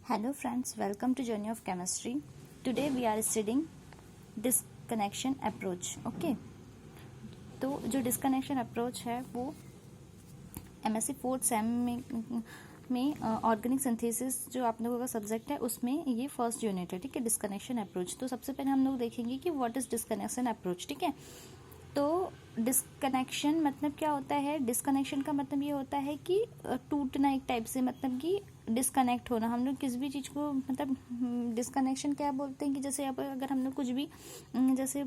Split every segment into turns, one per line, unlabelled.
Hello friends, welcome to Journey of Chemistry. Today we are studying disconnection approach. Okay, तो जो disconnection approach है वो MSc fourth same में organic synthesis जो आप लोगों का सब्जेक्ट है उसमें ये फर्स्ट यूनिट है. ठीक है, डिस्कनेक्शन अप्रोच. तो सबसे पहले हम लोग देखेंगे कि व्हाट इज डिस्कनेक्शन अप्रोच. ठीक है, तो डिस्कनेक्शन मतलब क्या होता है. डिस्कनेक्शन का मतलब ये होता है कि टूटना एक टाइप से, मतलब कि डिस्कनेक्ट होना. हम लोग किसी भी चीज़ को मतलब डिस्कनेक्शन क्या बोलते हैं कि जैसे अगर हम लोग कुछ भी जैसे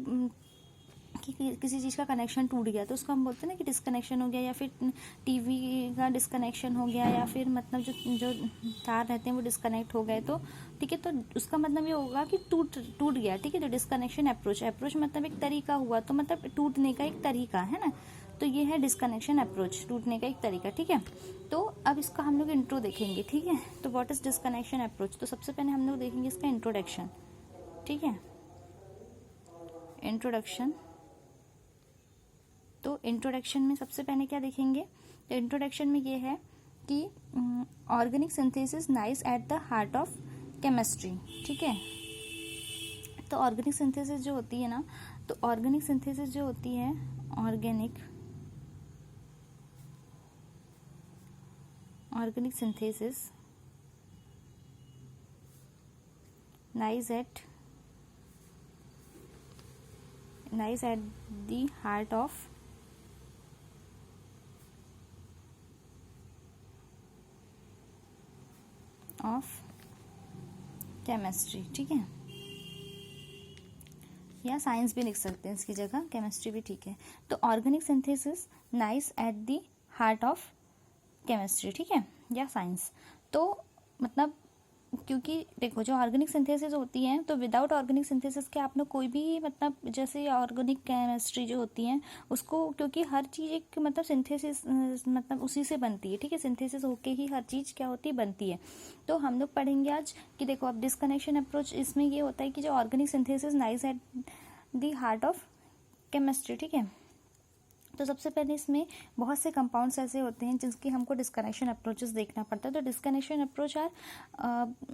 कि किसी चीज़ का कनेक्शन टूट गया तो उसको हम बोलते हैं ना कि डिस्कनेक्शन हो गया, या फिर टीवी का डिस्कनेक्शन हो गया, या फिर मतलब जो जो तार रहते हैं वो डिस्कनेक्ट हो गए. तो ठीक है, तो उसका मतलब ये होगा कि टूट गया. ठीक है, तो डिस्कनेक्शन अप्रोच मतलब एक तरीका हुआ, तो मतलब टूटने का एक तरीका है ना. तो ये है डिस्कनेक्शन अप्रोच, टूटने का एक तरीका. ठीक है, तो अब इसका हम लोग इंट्रो देखेंगे. ठीक है, तो व्हाट इज डिस्कनेक्शन अप्रोच. तो सबसे पहले हम लोग देखेंगे इसका इंट्रोडक्शन. ठीक है, इंट्रोडक्शन. तो इंट्रोडक्शन में सबसे पहले क्या देखेंगे. तो इंट्रोडक्शन में ये है कि organic synthesis nice at the heart of chemistry. ठीक है, तो ऑर्गेनिक सिंथेसिस जो होती है ना, तो ऑर्गेनिक सिंथेसिस जो होती है, organic synthesis nice at the heart of chemistry. ठीक है, या साइंस भी लिख सकते हैं इसकी जगह, केमिस्ट्री भी ठीक है. तो organic synthesis nice at the heart of chemistry. ठीक है, या साइंस. तो मतलब क्योंकि देखो जो ऑर्गेनिक सिंथेसिस होती है, तो विदाउट ऑर्गेनिक सिंथेसिस के आप लोग कोई भी मतलब जैसे ऑर्गेनिक केमिस्ट्री जो होती है उसको, क्योंकि हर चीज़ एक मतलब सिंथेसिस मतलब उसी से बनती है. ठीक है, सिंथेसिस होके ही हर चीज़ क्या होती है, बनती है. तो हम लोग पढ़ेंगे आज कि देखो अब डिस्कनेक्शन अप्रोच इसमें ये होता है कि जो organic synthesis nice at the heart of chemistry. ठीक है, तो सबसे पहले इसमें बहुत से कंपाउंड्स ऐसे होते हैं जिसकी हमको डिस्कनेक्शन अप्रोचेस देखना पड़ता है. तो डिस्कनेक्शन अप्रोच यार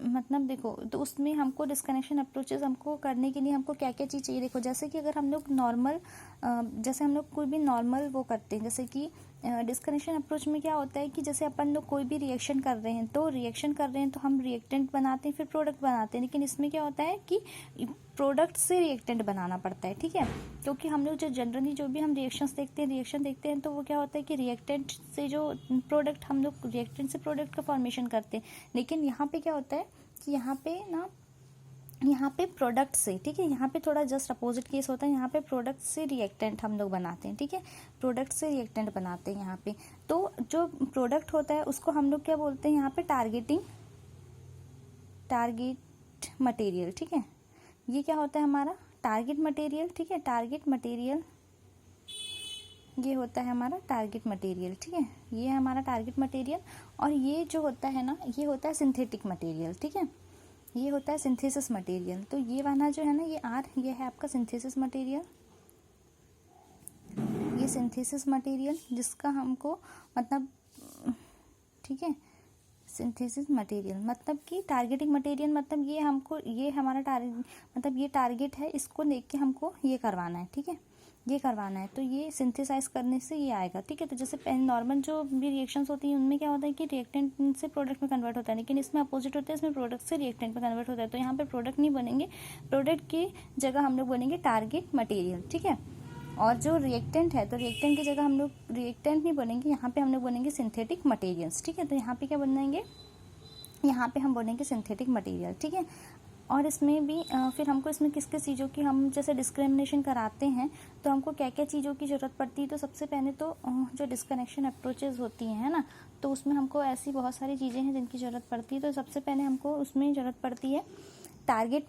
मतलब देखो, तो उसमें हमको डिस्कनेक्शन अप्रोचेस हमको करने के लिए हमको क्या क्या चीज़ चाहिए. देखो जैसे कि अगर हम लोग नॉर्मल जैसे हम लोग कोई भी नॉर्मल वो करते हैं, जैसे कि डिस्कनेक्शन अप्रोच में क्या होता है कि जैसे अपन लोग कोई भी रिएक्शन कर रहे हैं, तो हम रिएक्टेंट बनाते हैं, फिर प्रोडक्ट बनाते हैं. लेकिन इसमें क्या होता है कि प्रोडक्ट से रिएक्टेंट बनाना पड़ता है. ठीक है, क्योंकि हम लोग जो जनरली जो भी हम रिएक्शन देखते हैं तो वो क्या होता है कि रिएक्टेंट से जो प्रोडक्ट, हम लोग रिएक्टेंट से प्रोडक्ट का फॉर्मेशन करते हैं. लेकिन यहाँ पे क्या होता है कि यहाँ पे प्रोडक्ट से, ठीक है, यहाँ पे थोड़ा जस्ट अपोजिट केस होता है. यहाँ पे प्रोडक्ट से रिएक्टेंट हम लोग बनाते हैं. ठीक है, प्रोडक्ट से रिएक्टेंट बनाते हैं यहाँ पे. तो जो प्रोडक्ट होता है उसको हम लोग क्या बोलते हैं यहाँ पे, टारगेट मटेरियल. ठीक है, ये क्या होता है हमारा टारगेट मटेरियल. ठीक है, टारगेट मटेरियल ये होता है हमारा टारगेट मटेरियल. ठीक है, ये है हमारा टारगेट मटेरियल. और ये जो होता है ना, ये होता है सिंथेटिक मटेरियल. ठीक है, ये होता है सिंथेसिस मटेरियल. तो ये वाला जो है ना, ये ये है आपका सिंथेसिस मटेरियल. ये सिंथेसिस मटेरियल जिसका हमको मतलब, ठीक है, सिंथेसिस मटेरियल मतलब कि टारगेटिंग मटेरियल, मतलब ये हमको, ये हमारा टारगेट, मतलब ये टारगेट है, इसको देख के हमको ये करवाना है. ठीक है, ये करवाना है, तो ये सिंथेसाइज करने से ये आएगा. ठीक है, तो जैसे नॉर्मल जो भी रिएक्शंस होती हैं उनमें क्या होता है कि रिएक्टेंट से प्रोडक्ट में कन्वर्ट होता है, लेकिन इसमें अपोजिट होता है, इसमें प्रोडक्ट से रिएक्टेंट में कन्वर्ट होता है. तो यहाँ पे प्रोडक्ट नहीं बनेंगे, प्रोडक्ट की जगह हम लोग बनेंगे टारगेट मटेरियल. ठीक है, और जो रिएक्टेंट है, तो रिएक्टेंट की जगह हम लोग रिएक्टेंट नहीं बनेंगे, यहाँ पे हम लोग बनेंगे सिंथेटिक मटेरियल्स. ठीक है, तो यहाँ पे क्या बनेंगे, यहाँ पे हम बनेंगे सिंथेटिक मटेरियल. ठीक है, और इसमें भी फिर हमको इसमें किस किस चीज़ों की, हम जैसे डिस्क्रिमिनेशन कराते हैं तो हमको क्या क्या चीज़ों की ज़रूरत पड़ती है. तो सबसे पहले तो जो डिस्कनेक्शन अप्रोचेज होती हैं ना, तो उसमें हमको ऐसी बहुत सारी चीज़ें हैं जिनकी ज़रूरत पड़ती है. तो सबसे पहले हमको उसमें ज़रूरत पड़ती है टारगेट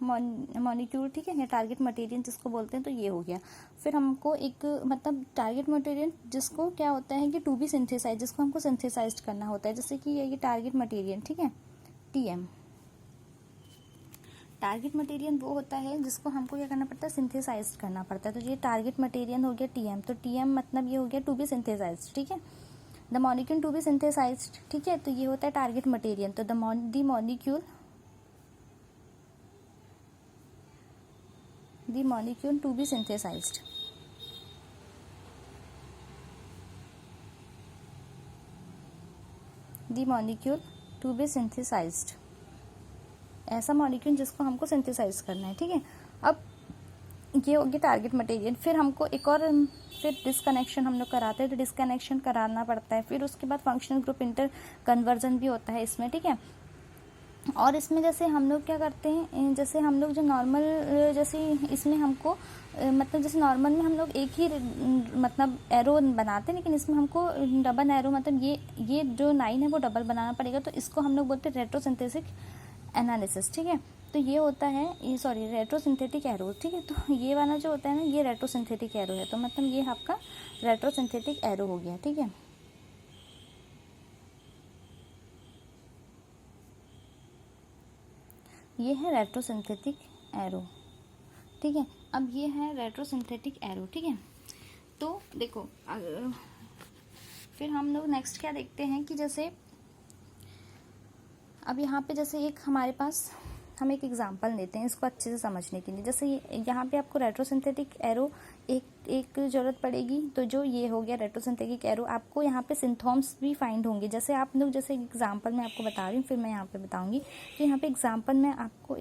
मॉलिक्यूल. ठीक है, या टारगेट मटेरियल जिसको बोलते हैं, तो ये हो गया. फिर हमको एक मतलब टारगेट मटेरियल जिसको क्या होता है कि टू बी सिंथेसाइज, जिसको हमको सिंथेसाइज करना होता है. जैसे कि ये टारगेट मटेरियल, ठीक है, टीएम. टारगेट मटेरियल वो होता है जिसको हमको क्या करना पड़ता है, सिंथेसाइज करना पड़ता है. तो ये टारगेट मटेरियल हो गया टीएम. तो टीएम मतलब ये हो गया टू बी सिंथेसाइज. ठीक है, the molecule to be synthesized, ठीक है, तो ये होता है टारगेट मटेरियल। तो the molecule to be synthesized, the molecule to be synthesized, ऐसा मॉलिक्यूल जिसको हमको सिंथेसाइज करना है, ठीक है। अब ये होगी टारगेट मटेरियल। फिर हमको एक और फिर डिस्कनेक्शन हम लोग कराते हैं, तो डिस्कनेक्शन कराना पड़ता है। फिर उसके बाद फंक्शनल ग्रुप इंटर कन्वर्जन भी होता है इसमें, ठीक है। और इसमें जैसे हम लोग क्या करते हैं, जैसे हम लोग जो नॉर्मल, जैसे इसमें हमको मतलब जैसे नॉर्मल में हम लोग एक ही मतलब एरो बनाते हैं, लेकिन इसमें हमको डबल एरो, मतलब ये जो 9 है वो डबल बनाना पड़ेगा। तो इसको हम लोग बोलते हैं रेट्रोसिंथेटिक एनालिसिस, ठीक है। तो ये होता है, ये सॉरी रेट्रोसिंथेटिक एरो, ठीक है। तो ये वाला जो होता है ना, ये रेट्रोसिंथेटिक एरो है। तो मतलब ये आपका रेट्रोसिंथेटिक एरो हो गया, ठीक है। ये है रेट्रोसिंथेटिक एरो, ठीक है। अब ये है रेट्रोसिंथेटिक एरो, ठीक है। तो देखो फिर हम लोग नेक्स्ट क्या देखते हैं कि जैसे अब यहाँ पे जैसे एक हमारे पास हम एक एग्जांपल लेते हैं इसको अच्छे से समझने के लिए। जैसे यहाँ पे आपको रेट्रोसिंथेटिक एरो एक जरूरत पड़ेगी। तो जो ये हो गया रेट्रोसिंथेटिक एरो, आपको यहाँ पे सिंथोम्स भी फाइंड होंगे। जैसे आप लोग जैसे एग्जांपल मैं आपको बता रही हूँ, फिर मैं यहाँ पे बताऊंगी। तो यहाँ पे एग्जांपल में आपको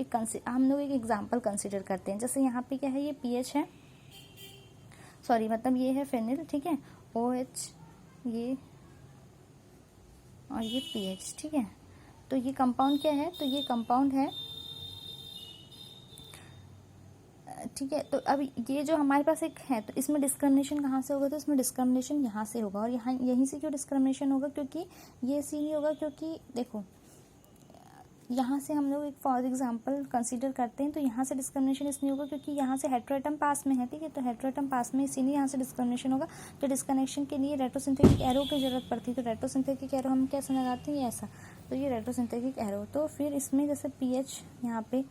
हम लोग एक एग्जांपल कंसिडर करते हैं। जैसे यहाँ पे क्या है, ये pH है, सॉरी मतलब ये है फिनिल, ठीक है, OH ये और ये pH, ठीक है। तो ये कंपाउंड क्या है, तो ये कंपाउंड है, ठीक है। तो अब ये जो हमारे पास एक है, तो इसमें डिस्क्रिमिनेशन कहाँ से होगा, तो इसमें डिस्क्रिमिनेशन यहाँ से होगा। और यहाँ यहीं से क्यों डिस्क्रिमिनेशन होगा, क्योंकि ये इसीलिए होगा क्योंकि देखो यहाँ से हम लोग एक फॉर एग्जांपल कंसीडर करते हैं। तो यहाँ से डिस्क्रिमिनेशन इसलिए होगा क्योंकि यहाँ से हेट्रोएटम पास में है, ठीक है। तो हेट्रोएटम पास में इसीलिए यहाँ से डिस्क्रिमिनेशन होगा। तो डिस्कनेक्शन के लिए रेट्रोसिंथेटिक एरो की जरूरत पड़ती है। तो रेट्रोसिंथेटिक एरो हम कैसे लगाते हैं, ये ऐसा। तो ये रेट्रोसिंथेटिक एरो। तो फिर इसमें जैसे pH यहाँ पे,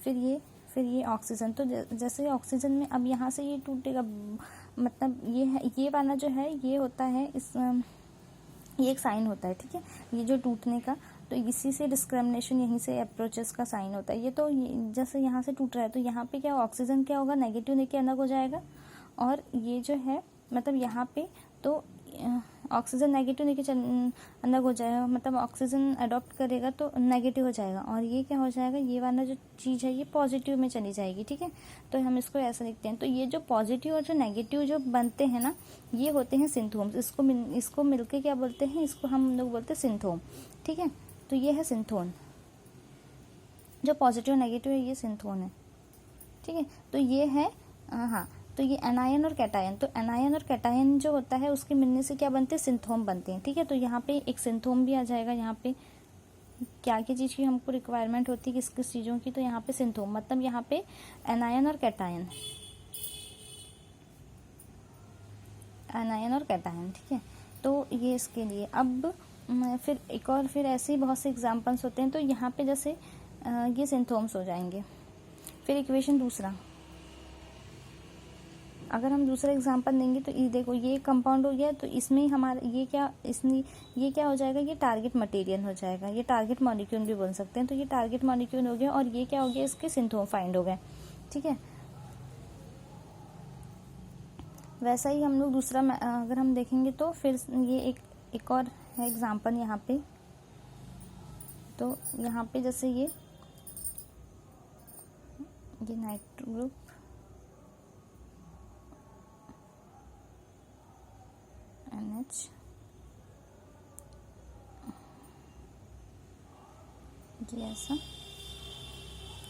फिर ये ऑक्सीजन। तो जैसे ऑक्सीजन में अब यहाँ से ये टूटेगा, मतलब ये है, ये वाला जो है ये होता है इस, ये एक साइन होता है, ठीक है, ये जो टूटने का। तो इसी से डिस्क्रिमिनेशन, यहीं से अप्रोचेस का साइन होता है। ये तो जैसे यहाँ से टूट रहा है, तो यहाँ पे क्या ऑक्सीजन क्या होगा, नेगेटिव लेके अलग हो जाएगा। और ये जो है मतलब यहाँ पे तो ऑक्सीजन नेगेटिव लेके अलग हो जाएगा, मतलब ऑक्सीजन अडॉप्ट करेगा तो नेगेटिव हो जाएगा। और ये क्या हो जाएगा, ये वाला जो चीज़ है ये पॉजिटिव में चली जाएगी, ठीक है। तो हम इसको ऐसा लिखते हैं। तो ये जो पॉजिटिव और जो नेगेटिव जो बनते हैं ना, ये होते हैं सिंथोम्स। इसको मिलके क्या बोलते हैं, इसको हम लोग बोलते हैं सिंथोम, ठीक है। तो ये है सिंथोन, जो पॉजिटिव नेगेटिव है ये सिंथोन है, ठीक है। तो ये है हाँ, तो ये एनायन और कैटायन। तो एनायन और कैटायन जो होता है उसके मिलने से क्या बनते हैं, सिंथोम बनते हैं, ठीक है। तो यहाँ पे एक सिंथोम भी आ जाएगा। यहाँ पे क्या क्या चीज़ की हमको रिक्वायरमेंट होती है, किस किस चीज़ों की, तो यहाँ पे सिंथोम, मतलब यहाँ पे एनायन और कैटायन, एनायन और कैटायन, ठीक है। तो ये इसके लिए। अब फिर एक और फिर ऐसे ही बहुत से एग्जाम्पल्स होते हैं। तो यहाँ पे जैसे ये सिंथोम्स हो जाएंगे। फिर इक्वेशन दूसरा, अगर हम दूसरा एग्जांपल देंगे तो ये देखो, ये कंपाउंड हो गया। तो इसमें हमारा ये क्या हो जाएगा, ये टारगेट मटेरियल हो जाएगा। ये टारगेट मॉलिक्यूल भी बोल सकते हैं। तो ये टारगेट मॉलिक्यूल हो गया। और ये क्या हो गया, इसके सिंथोम फाइंड हो गए, ठीक है। वैसा ही हम लोग दूसरा अगर हम देखेंगे तो फिर ये एक और है एग्जांपल यहाँ पे। तो यहाँ पे जैसे ये नाइट्रो ग्रुप, NH, ये ऐसा,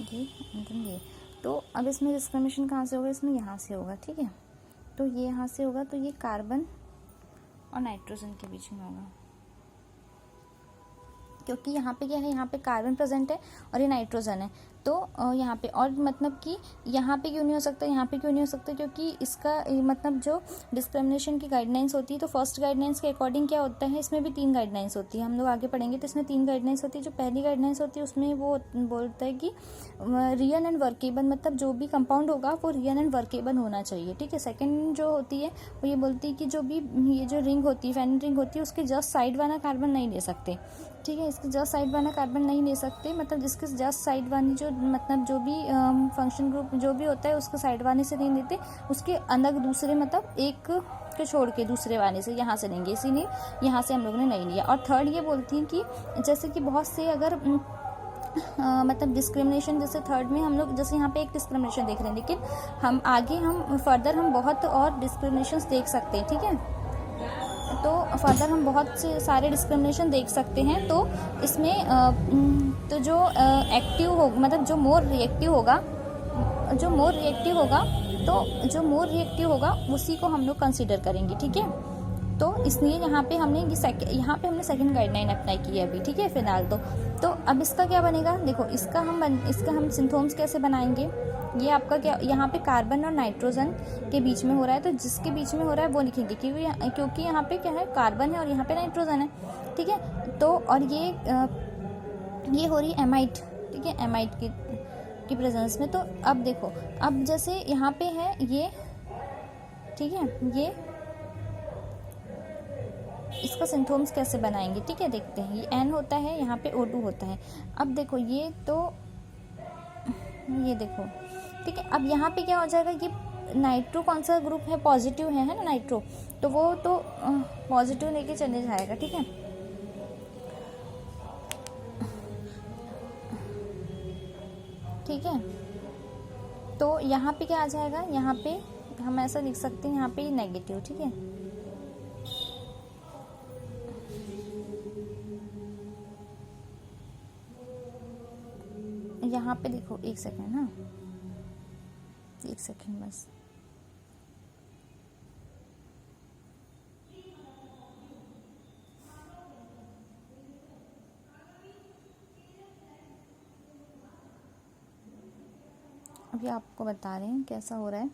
ये। तो अब इसमें डिस्क्रिमिनेशन कहाँ से होगा, इसमें यहाँ से होगा, ठीक है। तो ये यहाँ से होगा। तो ये कार्बन और नाइट्रोजन के बीच में होगा, क्योंकि यहाँ पे क्या है, यहाँ पे कार्बन प्रेजेंट है और ये नाइट्रोजन है। तो यहाँ पे, और मतलब कि यहाँ पे क्यों नहीं हो सकता, यहाँ पे क्यों नहीं हो सकता, क्योंकि इसका मतलब जो डिस्क्रिमिनेशन की गाइडलाइंस होती है, तो फर्स्ट गाइडलाइंस के अकॉर्डिंग क्या होता है, इसमें भी 3 गाइडलाइंस होती है, हम लोग आगे पढ़ेंगे तो इसमें 3 गाइडलाइंस होती है। जो पहली गाइडलाइंस होती है उसमें वो बोलता है कि रियल एंड वर्केबल, मतलब जो भी कंपाउंड होगा वो रियल एंड वर्केबल होना चाहिए, ठीक है। सेकेंड जो होती है वो ये बोलती है कि जो भी ये जो रिंग होती है, फेनिल रिंग होती है, उसके जस्ट साइड वाला कार्बन नहीं ले सकते, ठीक है। इसके जस्ट साइड वाला कार्बन नहीं ले सकते, मतलब जिसके जस्ट साइड वाली जो मतलब जो भी फंक्शन ग्रुप जो भी होता है उसको साइड वाले से नहीं लेते, उसके अलग दूसरे मतलब एक को छोड़ के दूसरे वाले से यहाँ से लेंगे, इसीलिए यहाँ से हम लोगों ने नहीं लिया। और थर्ड ये बोलती है कि जैसे कि बहुत से अगर मतलब डिस्क्रिमिनेशन, जैसे थर्ड में हम लोग जैसे यहाँ पे एक डिस्क्रिमिनेशन देख रहे हैं, लेकिन हम आगे हम फर्दर हम बहुत और डिस्क्रिमिनेशंस देख सकते हैं, ठीक है। तो फर्दर हम बहुत से सारे डिस्क्रिमिनेशन देख सकते हैं। तो इसमें तो जो एक्टिव हो मतलब जो मोर रिएक्टिव होगा तो जो मोर रिएक्टिव होगा उसी को हम लोग कंसिडर करेंगे, ठीक है। तो इसलिए यहाँ पे हमने हमने सेकंड गाइडलाइन अप्लाई की है अभी, ठीक है फिलहाल। तो अब इसका क्या बनेगा, देखो इसका हम सिंथोम्स कैसे बनाएंगे। ये आपका क्या, यहाँ पे कार्बन और नाइट्रोजन के बीच में हो रहा है, तो जिसके बीच में हो रहा है वो लिखेंगे, क्योंकि यहाँ पे क्या है, कार्बन है और यहाँ पे नाइट्रोजन है, ठीक है। तो और ये हो रही एमाइड, ठीक है, एमाइड की प्रेजेंस में। तो अब देखो, अब जैसे यहाँ पे है ये, ठीक है, ये इसका सिंथोम्स कैसे बनाएंगे, ठीक है, देखते हैं। ये N होता है, यहाँ पे O2 होता है। अब देखो ये देखो, ठीक है। अब यहाँ पे क्या हो जाएगा, ये नाइट्रो कौन सा ग्रुप है, पॉजिटिव है ना नाइट्रो, तो वो तो पॉजिटिव लेके चले जाएगा, ठीक है। ठीक है, तो यहाँ पे क्या आ जाएगा, यहाँ पे हम ऐसा लिख सकते हैं, यहाँ पे नेगेटिव, ठीक है। यहाँ पे देखो, एक सेकेंड ना, एक सेकेंड बस। अभी आपको बता रहे हैं कैसा हो रहा है।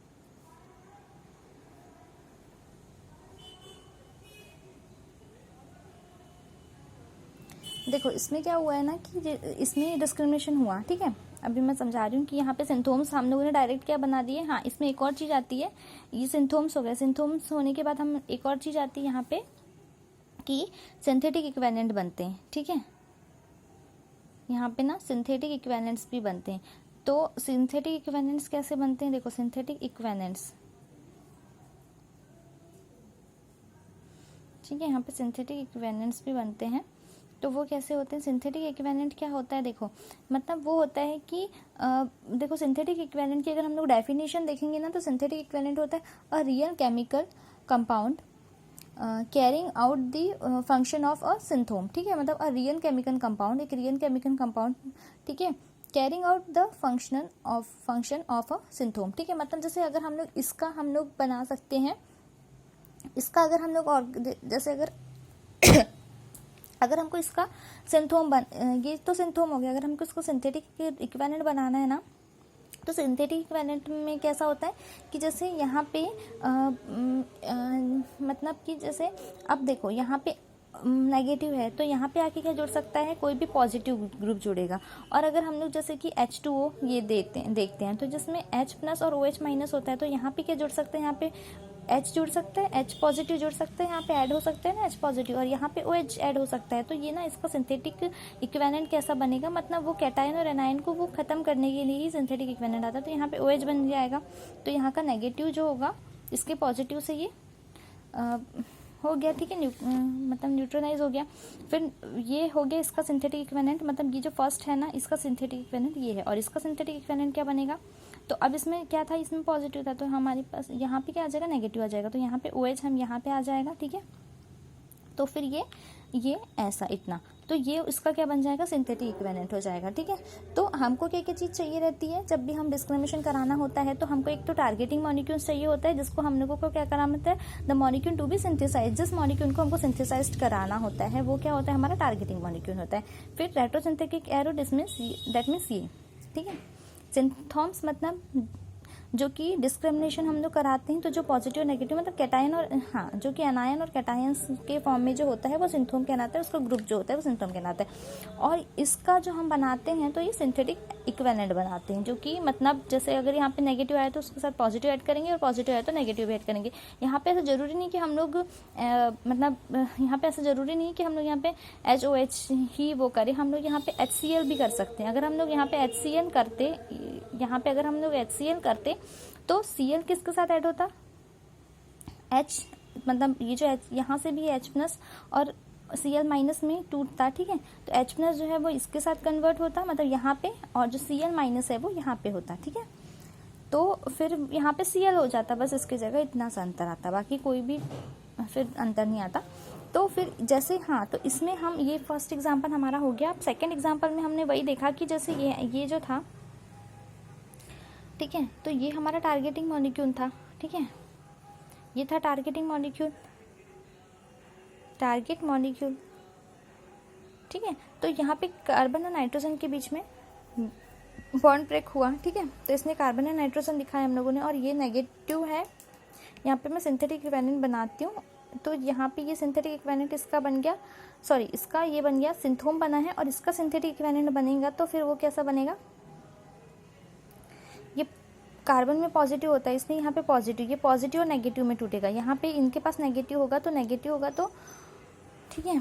देखो इसमें क्या हुआ है ना कि इसमें डिस्क्रिमिनेशन हुआ, ठीक है। अभी मैं समझा रही हूँ कि यहाँ पे सिंथोम्स हम लोगों ने डायरेक्ट क्या बना दिए। हाँ, इसमें एक और चीज़ आती है, ये सिंथोम्स हो गया। सिंथोम्स होने के बाद हम एक और चीज़ आती है यहाँ पे कि सिंथेटिक इक्विवेलेंट बनते हैं, ठीक है। यहाँ पे ना सिंथेटिक इक्विवेलेंट्स भी बनते हैं। तो सिंथेटिक इक्विवेलेंट्स कैसे बनते हैं, देखो सिंथेटिक इक्विवेलेंट्स, ठीक है, यहाँ पे सिंथेटिक इक्विवेलेंट्स भी बनते हैं। तो वो कैसे होते हैं, सिंथेटिक इक्विवेलेंट क्या होता है, देखो मतलब वो होता है कि देखो सिंथेटिक इक्विवेलेंट की अगर हम लोग डेफिनेशन देखेंगे ना, तो सिंथेटिक इक्विवेलेंट होता है a real chemical compound carrying out the function of a synthon, ठीक है। मतलब अ रियल केमिकल कंपाउंड, एक रियल केमिकल कंपाउंड, ठीक है, carrying out the function of a synthon, ठीक है। मतलब जैसे अगर हम लोग इसका हम लोग बना सकते हैं, इसका अगर हम लोग और जैसे अगर हमको इसका सिंथोम ये तो सिंथोम हो गया। अगर हमको इसको सिंथेटिक इक्विवेलेंट बनाना है ना, तो सिंथेटिक इक्विवेलेंट में कैसा होता है कि जैसे यहाँ पे मतलब कि जैसे अब देखो यहाँ पे नेगेटिव है, तो यहाँ पे आके क्या जुड़ सकता है, कोई भी पॉजिटिव ग्रुप जुड़ेगा। और अगर हम लोग जैसे कि H2O ये देखते हैं तो जिसमें H+ और OH- होता है, तो यहाँ पे क्या जुड़ सकते हैं, यहाँ पे H जुड़ सकता है, H पॉजिटिव जुड़ सकता है, यहाँ पे ऐड हो सकता है ना H पॉजिटिव, और यहाँ पे OH ऐड हो सकता है। तो ये ना इसका सिंथेटिक इक्विवेलेंट कैसा बनेगा, मतलब वो कैटायन और एनायन को वो खत्म करने के लिए ही सिंथेटिक इक्विवेलेंट आता है। तो यहाँ पे OH बन जाएगा, तो यहाँ का नेगेटिव जो होगा इसके पॉजिटिव से ये हो गया, ठीक है, मतलब न्यूट्रलाइज हो गया। फिर ये हो गया इसका सिंथेटिक इक्विवेलेंट, मतलब ये जो फर्स्ट है ना इसका सिंथेटिक इक्विवेलेंट ये है, और इसका सिंथेटिक इक्विवेलेंट क्या बनेगा। तो अब इसमें क्या था, इसमें पॉजिटिव था, तो हमारे पास यहाँ पे क्या आ जाएगा, नेगेटिव आ जाएगा। तो यहाँ पे OH हम यहाँ पे आ जाएगा, ठीक है। तो फिर ये ऐसा इतना, तो ये इसका क्या बन जाएगा, सिंथेटिक इक्विवेलेंट हो जाएगा, ठीक है। तो हमको क्या क्या चीज़ चाहिए रहती है जब भी हम डिस्क्रिमिनेशन कराना होता है, तो हमको एक तो टारगेटिंग मॉलिक्यूल्स चाहिए होता है, जिसको हम लोगों को क्या कराना होता है, the molecule to be synthesize. जिस मॉलिक्यूल को हमको सिंथेसाइज कराना होता है वो क्या होता है, हमारा टारगेटिंग मॉलिक्यूल होता है। फिर रेट्रोसिंथेटिक एरो दैट मीन्स ये, ठीक है। सिंथोम्स मतलब जो कि डिस्क्रिमिनेशन हम लोग कराते हैं, तो जो पॉजिटिव नेगेटिव मतलब कैटायन और हाँ जो कि एनायन और कैटायंस के फॉर्म में जो होता है वो सिंथोम कहलाता है, उसका ग्रुप जो होता है वो सिंथोम कहलाता है। और इसका जो हम बनाते हैं तो ये सिंथेटिक इक्विवेलेंट बनाते हैं, जो कि मतलब जैसे अगर यहाँ पे नेगेटिव आया तो उसके साथ पॉजिटिव ऐड करेंगे और पॉजिटिव आया तो नेगेटिव ऐड करेंगे। यहाँ पे ऐसा जरूरी नहीं कि हम लोग मतलब यहाँ पे ऐसा जरूरी नहीं कि हम लोग यहाँ पे HOH ही वो करें, हम लोग यहाँ पे HCl भी कर सकते हैं। अगर हम लोग यहाँ पे HCl करते, यहाँ पे अगर हम लोग HCl करते तो Cl किसके साथ ऐड होता, H मतलब ये जो H यहाँ से भी H प्लस और Cl माइनस में टूटता, ठीक है। तो H प्लस जो है वो इसके साथ कन्वर्ट होता मतलब यहाँ पे, और जो Cl माइनस है वो यहाँ पे होता, ठीक है। तो फिर यहाँ पे Cl हो जाता, बस इसकी जगह इतना सा अंतर आता, बाकी कोई भी फिर अंतर नहीं आता। तो फिर जैसे हाँ, तो इसमें हम ये फर्स्ट एग्जांपल हमारा हो गया। अब सेकंड एग्जांपल में हमने वही देखा कि जैसे ये जो था, ठीक है, तो ये हमारा टारगेटिंग मॉलिक्यूल था, ठीक है, ये था टारगेटिंग मॉलिक्यूल, टारगेट मॉलिक्यूल, ठीक है। तो यहाँ पे कार्बन और नाइट्रोजन के बीच में बॉन्ड ब्रेक हुआ, ठीक है। तो इसने कार्बन और नाइट्रोजन लिखा है हम लोगों ने, और ये नेगेटिव है। यहाँ पे मैं सिंथेटिक इक्विवेलेंट बनाती हूँ, तो यहाँ पे ये सिंथेटिक इक्विवेलेंट इसका बन गया, सॉरी इसका ये बन गया सिंथोम बना है, और इसका सिंथेटिक इक्विवेलेंट बनेगा तो फिर वो कैसा बनेगा, ये कार्बन में पॉजिटिव होता है इसलिए यहाँ पे पॉजिटिव, ये पॉजिटिव और नेगेटिव में टूटेगा। यहाँ पे इनके पास नेगेटिव होगा तो नेगेटिव होगा, तो ठीक है।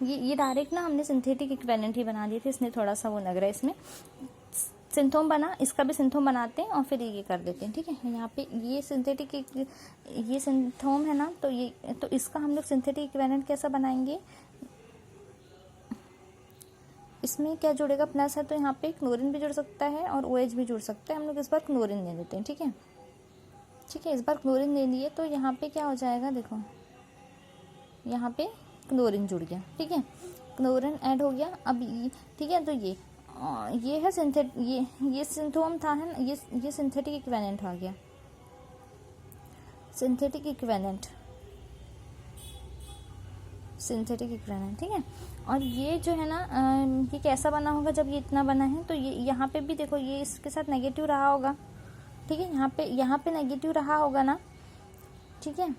ये डायरेक्ट ना हमने सिंथेटिक इक्विवेलेंट ही बना दिए थे, इसने थोड़ा सा वो लग रहा है, इसमें सिंथोम बना, इसका भी सिंथोम बनाते हैं और फिर ये कर देते हैं, ठीक है। यहाँ पे ये सिंथेटिक ये सिंथोम है ना, तो ये तो इसका हम लोग सिंथेटिक इक्विवेलेंट कैसा बनाएंगे, इसमें क्या जुड़ेगा, प्लस है तो यहाँ पे क्लोरीन भी जुड़ सकता है और OH भी जुड़ सकता है। हम लोग इस बार क्लोरीन ले लेते हैं, ठीक है, ठीक है, इस बार क्लोरीन ले लिए तो यहाँ पे क्या हो जाएगा, देखो यहाँ पे क्लोरीन जुड़ गया, ठीक है, क्लोरीन ऐड हो गया। अब ठीक है, तो ये है ये सिंथोम था, है ना, ये सिंथेटिक इक्विवेलेंट आ गया, सिंथेटिक इक्विवेलेंट, सिंथेटिक इक्विवेलेंट, ठीक है। और ये जो है ना ये कैसा बना होगा, जब ये इतना बना है तो ये यहाँ पे भी देखो ये इसके साथ नेगेटिव रहा होगा, ठीक है, यहाँ पे नेगेटिव रहा होगा ना, ठीक है,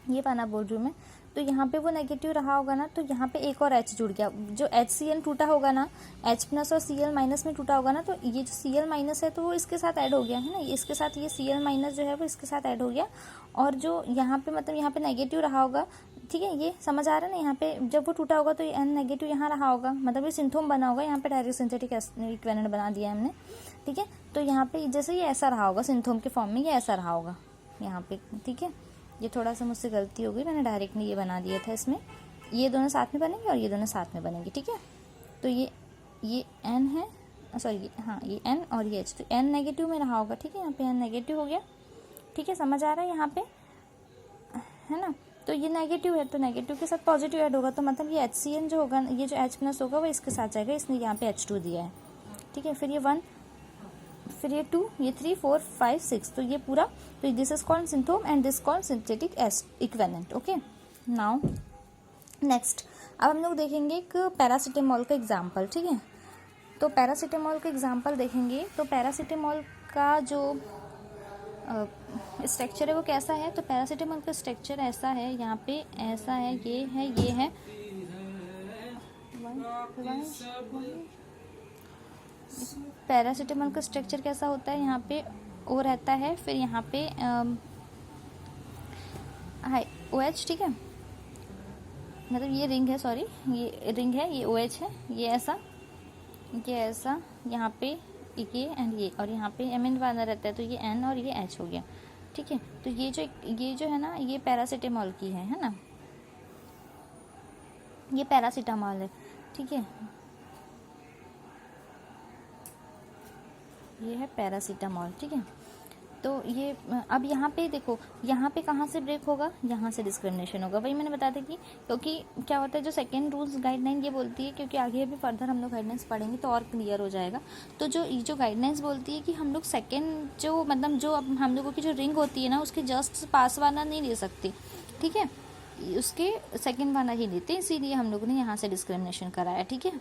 ये पाना बोल रही हूँ मैं, तो यहाँ पे वो नेगेटिव रहा होगा ना, तो यहाँ पे एक और H जुड़ गया, जो HCl टूटा होगा ना, H प्लस और Cl माइनस में टूटा होगा ना, तो ये जो Cl माइनस है तो वो इसके साथ ऐड हो गया, है ना, इसके साथ ये Cl माइनस जो है वो इसके साथ ऐड हो गया। और जो यहाँ पे मतलब यहाँ पे नेगेटिव रहा होगा, ठीक है, ये समझ आ रहा है ना, यहाँ पे जब वो टूटा होगा तो ये N नेगेटिव यहाँ रहा होगा, मतलब ये सिंथोम बना होगा, यहाँ पे डायरेक्ट सिंथेटिक इक्विवेलेंट बना दिया है हमने, ठीक है। तो यहाँ पे जैसे ये ऐसा रहा होगा सिंथोम के फॉर्म में, ये ऐसा रहा होगा यहाँ पे, ठीक है। ये थोड़ा सा मुझसे गलती हो गई, मैंने डायरेक्टली ये बना दिया था, इसमें ये दोनों साथ में बनेंगे और ये दोनों साथ में बनेंगे, ठीक है। तो ये N है, सॉरी हाँ ये N और ये H, तो N नेगेटिव में रहा होगा, ठीक है, यहाँ पे N नेगेटिव हो गया, ठीक है, समझ आ रहा है यहाँ पे, है ना। तो ये नेगेटिव है तो नेगेटिव के साथ पॉजिटिव ऐड होगा, तो मतलब ये HCl जो होगा, ये जो H प्लस होगा वो इसके साथ जाएगा, इसने यहाँ पे H2 दिया है, ठीक है। फिर ये 1, फिर ये 2, ये 3, 4, 5, 6, तो ये पूरा, तो this is called synthon and this called synthetic equivalent, okay. Now next, अब हम लोग देखेंगे एक पैरासीटामोल का एग्जांपल, ठीक है। तो पैरासीटामोल का एग्जांपल देखेंगे, तो पैरासीटामोल का जो स्ट्रक्चर है वो कैसा है, तो पैरासीटामोल का स्ट्रक्चर ऐसा है, यहाँ पे ऐसा है, ये है पैरासीटामोल का स्ट्रक्चर कैसा होता है, यहाँ पे O रहता है, फिर यहाँ पे हाई OH, ठीक है, मतलब ये रिंग है, सॉरी ये रिंग है, ये OH है, ये ऐसा यहाँ पे ये एंड ये, और यहाँ पे Mn वाला रहता है, तो ये N और ये H हो गया, ठीक है। तो ये जो है ना, ये पैरासीटामोल की है ना, ये पैरासीटामोल है, ठीक है, ये है पैरासीटामोल, ठीक है। तो ये अब यहाँ पे देखो, यहाँ पे कहाँ से ब्रेक होगा, यहाँ से डिस्क्रिमिनेशन होगा, वही मैंने बता दी कि क्योंकि क्या होता है, जो सेकंड रूल्स गाइडलाइन ये बोलती है, क्योंकि आगे भी फर्दर हम लोग गाइडलाइंस पढ़ेंगे तो और क्लियर हो जाएगा। तो जो गाइडलाइंस बोलती है कि हम लोग सेकेंड जो मतलब जो हम लोगों की जो रिंग होती है ना, उसके जस्ट पास वाला नहीं ले सकते, ठीक है, उसके सेकेंड वाला ही लेते हैं, इसीलिए हम लोगों ने यहाँ से डिस्क्रिमिनेशन कराया, ठीक है।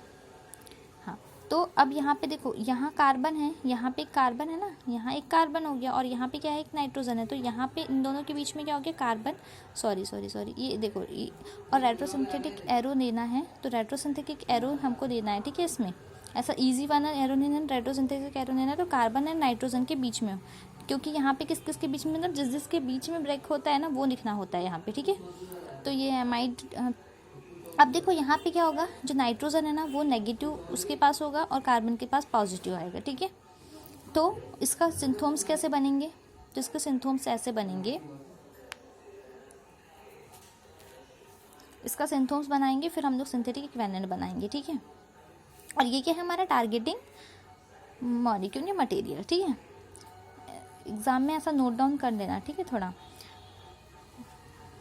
हाँ, तो अब यहाँ पे देखो, यहाँ कार्बन है, यहाँ पे एक कार्बन है ना, यहाँ एक कार्बन हो गया और यहाँ पे क्या है, एक नाइट्रोजन है। तो यहाँ पे इन दोनों के बीच में क्या हो गया, कार्बन, सॉरी ये देखो ये, और रेट्रोसिंथेटिक एरो लेना है, तो रेट्रोसिंथेटिक एरो हमको देना है, ठीक है। इसमें ऐसा ईजी वाला एरो लेना है, रेट्रोसिंथेटिक एरो लेना है, तो कार्बन एंड नाइट्रोजन के बीच में हो, क्योंकि यहाँ पे किस किस के बीच में, मतलब जिस जिसके बीच में ब्रेक होता है ना वो लिखना होता है यहाँ पे, ठीक है। तो ये एमाइड, अब देखो यहाँ पे क्या होगा, जो नाइट्रोजन है ना वो नेगेटिव उसके पास होगा और कार्बन के पास पॉजिटिव आएगा, ठीक है। तो इसका सिंथोम्स कैसे बनेंगे, तो इसके सिंथोम्स ऐसे बनेंगे, इसका सिंथोम्स बनाएंगे, फिर हम लोग सिंथेटिक इक्विवेलेंट बनाएंगे, ठीक है। और ये क्या है, हमारा टारगेटिंग मॉलिक्यूल या मटेरियल, ठीक है। एग्जाम में ऐसा नोट डाउन कर लेना, ठीक है थोड़ा।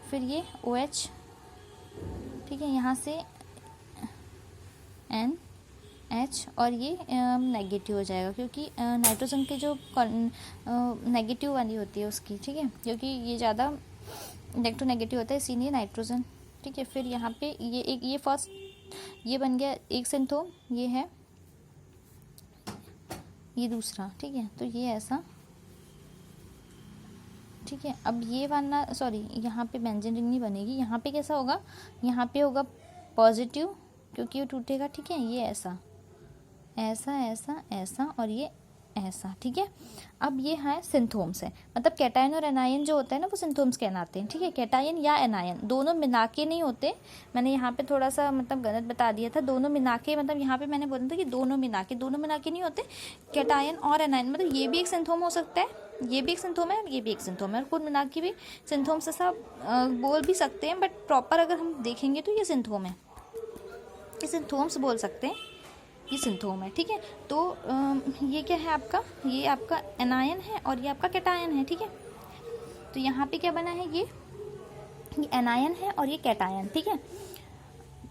फिर ये OH, ठीक है, यहाँ से NH, और ये नेगेटिव हो जाएगा क्योंकि नाइट्रोजन के जो नेगेटिव वाली होती है उसकी, ठीक है, क्योंकि ये ज़्यादा इलेक्ट्रोनेगेटिव होता है, इसीलिए नाइट्रोजन, ठीक है। फिर यहाँ पे ये एक, ये फर्स्ट, ये बन गया एक सिंथोम, ये है, ये दूसरा, ठीक है। तो ये ऐसा, ठीक है। अब ये वाला, सॉरी यहाँ पे बेंजीन रिंग नहीं बनेगी, यहाँ पे कैसा होगा, यहाँ पे होगा पॉजिटिव क्योंकि ये टूटेगा, ठीक है। ये ऐसा ऐसा ऐसा ऐसा और ये ऐसा, ठीक है। अब ये है सिंथोम्स है, मतलब कैटायन और एनायन जो होता है ना वो सिंथोम्स कहलाते हैं, ठीक है। कैटायन या एनायन दोनों मिला के नहीं होते, मैंने यहाँ पे थोड़ा सा मतलब गलत बता दिया था, दोनों मिला के, मतलब यहाँ पे मैंने बोला था कि दोनों मिला के नहीं होते, कैटायन और एनायन, मतलब ये भी एक सिंथोम हो सकता है, ये भी एक सिंथोम है, ये भी एक सिंथोम है, और कुल मिला के भी सिंथोम्स ऐसा बोल भी सकते हैं, बट प्रॉपर अगर हम देखेंगे तो ये सिंथोम है, ये सिंथोम्स बोल सकते हैं, ये सिंथोम है, ठीक है। तो ये क्या है आपका, ये आपका एनायन है और ये आपका कैटायन है, ठीक है। तो यहाँ पे क्या बना है, ये एनायन है और ये कैटायन, ठीक है।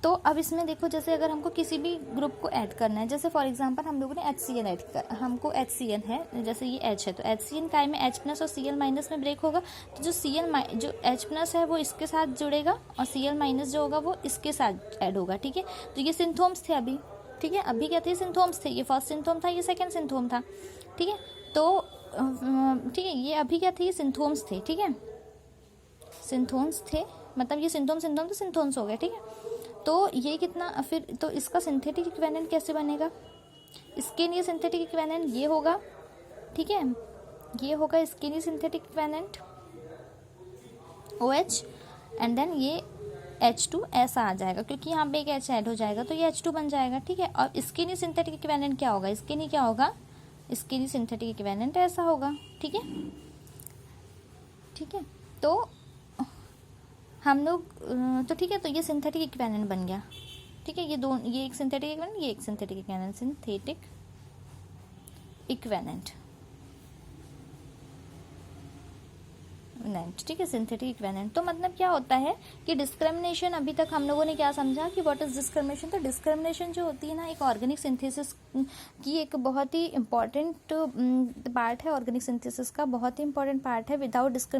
तो अब इसमें देखो, जैसे अगर हमको किसी भी ग्रुप को ऐड करना है, जैसे फॉर एग्जांपल हम लोगों ने HCl ऐड कर, हमको HCl है, जैसे ये H है, तो HCl काय में H+ और Cl- में ब्रेक होगा, तो जो जो H+ है वो इसके साथ जुड़ेगा और Cl- जो होगा वो इसके साथ ऐड होगा, ठीक है। तो ये सिंथोम्स थे अभी, ठीक है, अभी क्या थे, सिंथोम्स थे, ये फर्स्ट सिंथोम था, ये सेकेंड सिंथोम था, ठीक है। तो ठीक है, ये अभी क्या थे, ये सिंथोम्स थे, ठीक है, सिंथोम्स थे, मतलब ये सिंथोम तो सिंथोम्स हो गए, ठीक है। तो ये कितना, फिर तो इसका सिंथेटिक इक्विवेलेंट कैसे बनेगा, इसके लिए सिंथेटिक इक्विवेलेंट ये होगा, ठीक है, ये होगा इसके लिए synthetic equivalent OH, and then ये H2 ऐसा आ जाएगा, क्योंकि यहाँ पे एक H ऐड हो जाएगा तो ये H2 बन जाएगा, ठीक है। और इसके लिए सिंथेटिक इक्विवेलेंट क्या होगा, इसके लिए क्या होगा, इसके लिए सिंथेटिक इक्विवेलेंट ऐसा होगा, ठीक है, ठीक है। तो हम लोग, तो ठीक है, तो ये सिंथेटिक इक्विवेलेंट बन गया, ठीक है। ये एक सिंथेटिक इक्विवेलेंट, ये एक सिंथेटिक इक्विवेलेंट, सिंथेटिक इक्विवेलेंट, ठीक है, सिंथेटिक इक्विवेलेंट। तो मतलब क्या होता है कि डिस्क्रिमिनेशन, अभी तक हम लोगों ने क्या समझा कि व्हाट इज डिस्क्रिमिनेशन। तो डिस्क्रिमिनेशन जो होती है ना, एक ऑर्गेनिक सिंथेसिस की एक बहुत ही इंपॉर्टेंट पार्ट है, ऑर्गेनिक सिंथेसिस का बहुत ही इंपॉर्टेंट पार्ट है। Without discrimination